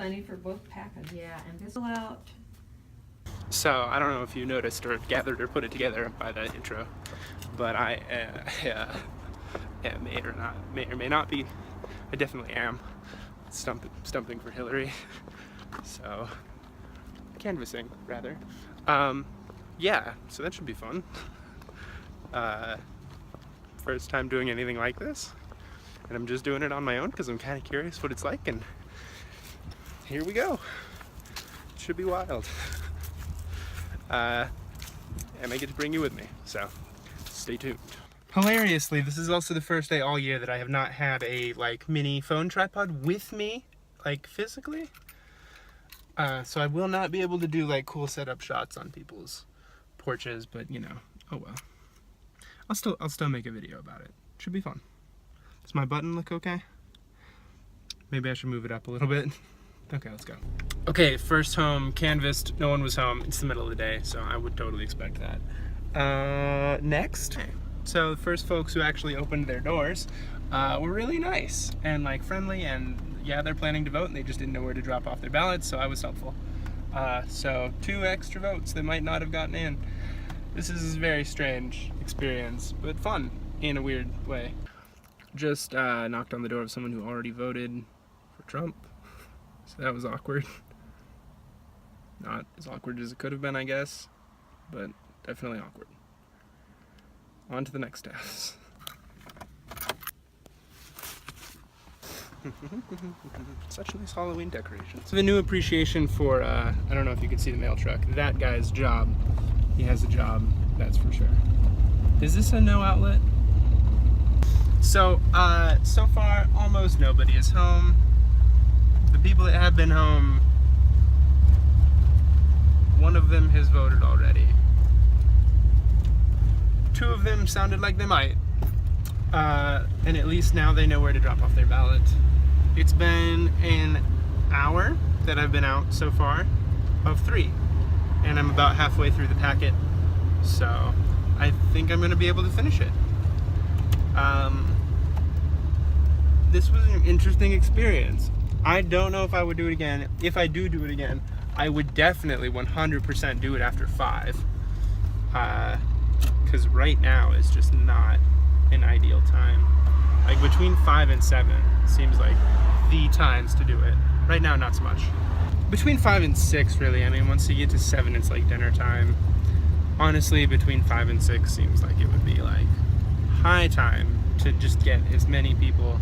plenty for both packets. Yeah, and this will out. So, I don't know if you noticed or gathered or put it together by the intro, but I may or may not be, I definitely am stumping for Hillary. So, canvassing, rather. Yeah, so that should be fun. First time doing anything like this, and I'm just doing it on my own because I'm kind of curious what it's like, and here we go. It should be wild. And I get to bring you with me, so stay tuned. Hilariously, this is also the first day all year that I have not had a like mini phone tripod with me, like physically. So I will not be able to do like cool setup shots on people's porches, but you know, oh well. I'll still make a video about it. Should be fun. Does my button look okay? Maybe I should move it up a little bit. Okay, let's go. Okay, first home, canvassed, no one was home. It's the middle of the day, so I would totally expect that. Next. So the first folks who actually opened their doors were really nice and like friendly, and yeah, they're planning to vote and they just didn't know where to drop off their ballots, so I was helpful. So 2 extra votes they might not have gotten in. This is a very strange experience, but fun in a weird way. Just knocked on the door of someone who already voted for Trump. So that was awkward. Not as awkward as it could have been, I guess, but definitely awkward. On to the next house. Such nice Halloween decorations. So the new appreciation for, I don't know if you can see the mail truck, that guy's job. He has a job, that's for sure. Is this a no outlet? So, so far, almost nobody is home. The people that have been home, one of them has voted already. 2 of them sounded like they might. And at least now they know where to drop off their ballot. It's been an hour that I've been out so far, of 3. And I'm about halfway through the packet. So I think I'm gonna be able to finish it. This was an interesting experience. I don't know if I would do it again. If I do it again, I would definitely 100% do it after 5. Because right now is just not an ideal time. Like between 5 and 7 seems like the times to do it. Right now, not so much. Between 5 and 6, really. I mean, once you get to 7, it's like dinner time. Honestly, between 5 and 6 seems like it would be like high time to just get as many people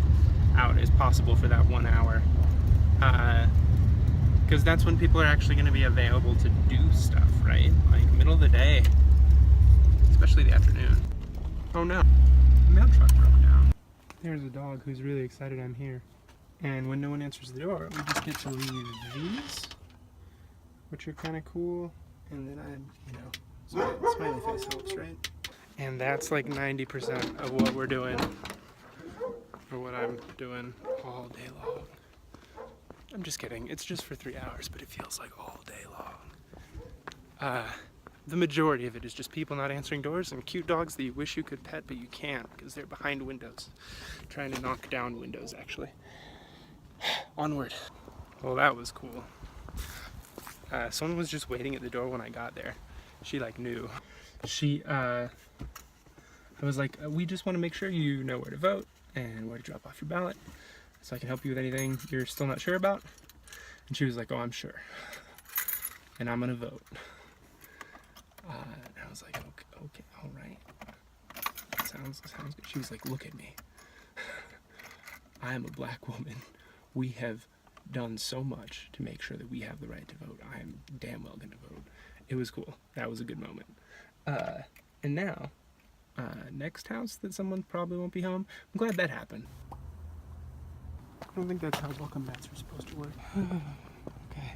out as possible for that 1 hour. Because that's when people are actually going to be available to do stuff, right? Like middle of the day, especially the afternoon. Oh no, the mail truck broke down. There's a dog who's really excited I'm here. And when no one answers the door, we just get to leave these, which are kind of cool. And then smiley face helps, right? And that's like 90% of what we're doing, or what I'm doing all day long. I'm just kidding. It's just for 3 hours, but it feels like all day long. The majority of it is just people not answering doors and cute dogs that you wish you could pet, but you can't because they're behind windows. Trying to knock down windows, actually. Onward. Well, that was cool. Someone was just waiting at the door when I got there. She like knew. I was like, we just want to make sure you know where to vote and where to drop off your ballot, so I can help you with anything you're still not sure about. And she was like, oh, I'm sure. And I'm gonna vote. And I was like, okay, all right. Sounds good. She was like, look at me. I am a black woman. We have done so much to make sure that we have the right to vote. I am damn well gonna vote. It was cool. That was a good moment. And now, next house that someone probably won't be home. I'm glad that happened. I don't think that's how welcome mats are supposed to work. Okay.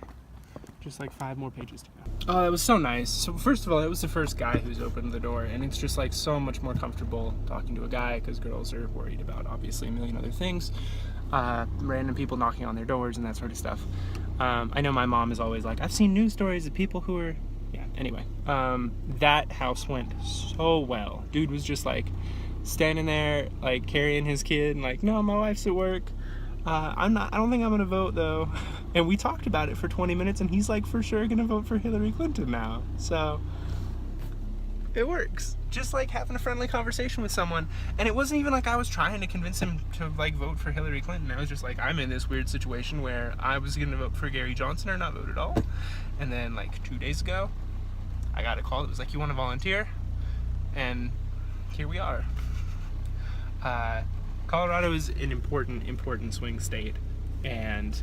Just like 5 more pages to go. Oh, that was so nice. So first of all, it was the first guy who's opened the door, and it's just like so much more comfortable talking to a guy because girls are worried about obviously a million other things. Random people knocking on their doors and that sort of stuff. I know my mom is always like, I've seen news stories of people who are, yeah, anyway. That house went so well. Dude was just like standing there, like carrying his kid and like, no, my wife's at work. I don't think I'm gonna vote though. And we talked about it for 20 minutes, and he's like for sure gonna vote for Hillary Clinton now. So it works. Just like having a friendly conversation with someone. And it wasn't even like I was trying to convince him to like vote for Hillary Clinton. I was just like, I'm in this weird situation where I was gonna vote for Gary Johnson or not vote at all. And then like 2 days ago, I got a call that was like, you wanna volunteer? And here we are. Colorado is an important swing state, and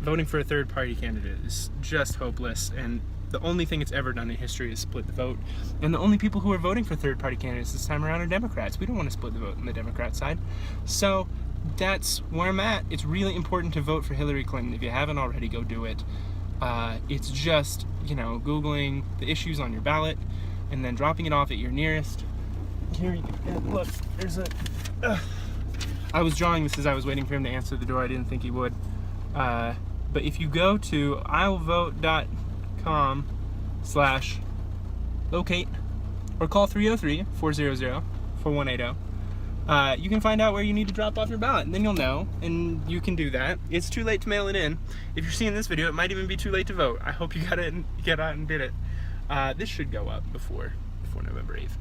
voting for a third party candidate is just hopeless, and the only thing it's ever done in history is split the vote. And the only people who are voting for third party candidates this time around are Democrats. We don't want to split the vote on the Democrat side. So that's where I'm at. It's really important to vote for Hillary Clinton. If you haven't already, go do it. It's just, Googling the issues on your ballot and then dropping it off at your nearest. Here you go. Look, there's a... I was drawing this as I was waiting for him to answer the door. I didn't think he would. But if you go to iwillvote.com/locate or call 303-400-4180, you can find out where you need to drop off your ballot, and then you'll know, and you can do that. It's too late to mail it in. If you're seeing this video, it might even be too late to vote. I hope you got it and get out and did it. This should go up before November 8th.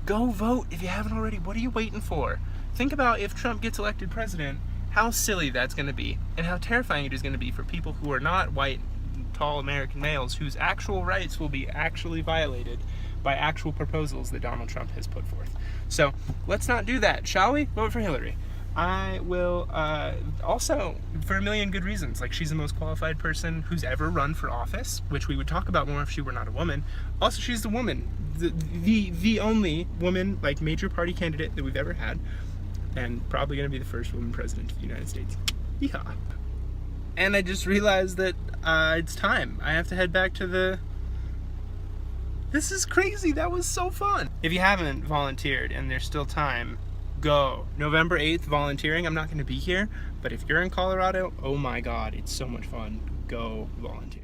Go vote if you haven't already. What are you waiting for? Think about if Trump gets elected president, how silly that's going to be, and how terrifying it is going to be for people who are not white, tall American males, whose actual rights will be actually violated by actual proposals that Donald Trump has put forth. So let's not do that, shall we? Vote for Hillary. I will, also, for a million good reasons. Like, she's the most qualified person who's ever run for office, which we would talk about more if she were not a woman. Also, she's the woman, the only woman, like, major party candidate that we've ever had, and probably going to be the first woman president of the United States. Yeehaw. And I just realized that it's time. I have to head back to the... This is crazy. That was so fun. If you haven't volunteered and there's still time, go. November 8th, volunteering. I'm not going to be here, but if you're in Colorado, oh my God, it's so much fun. Go volunteer.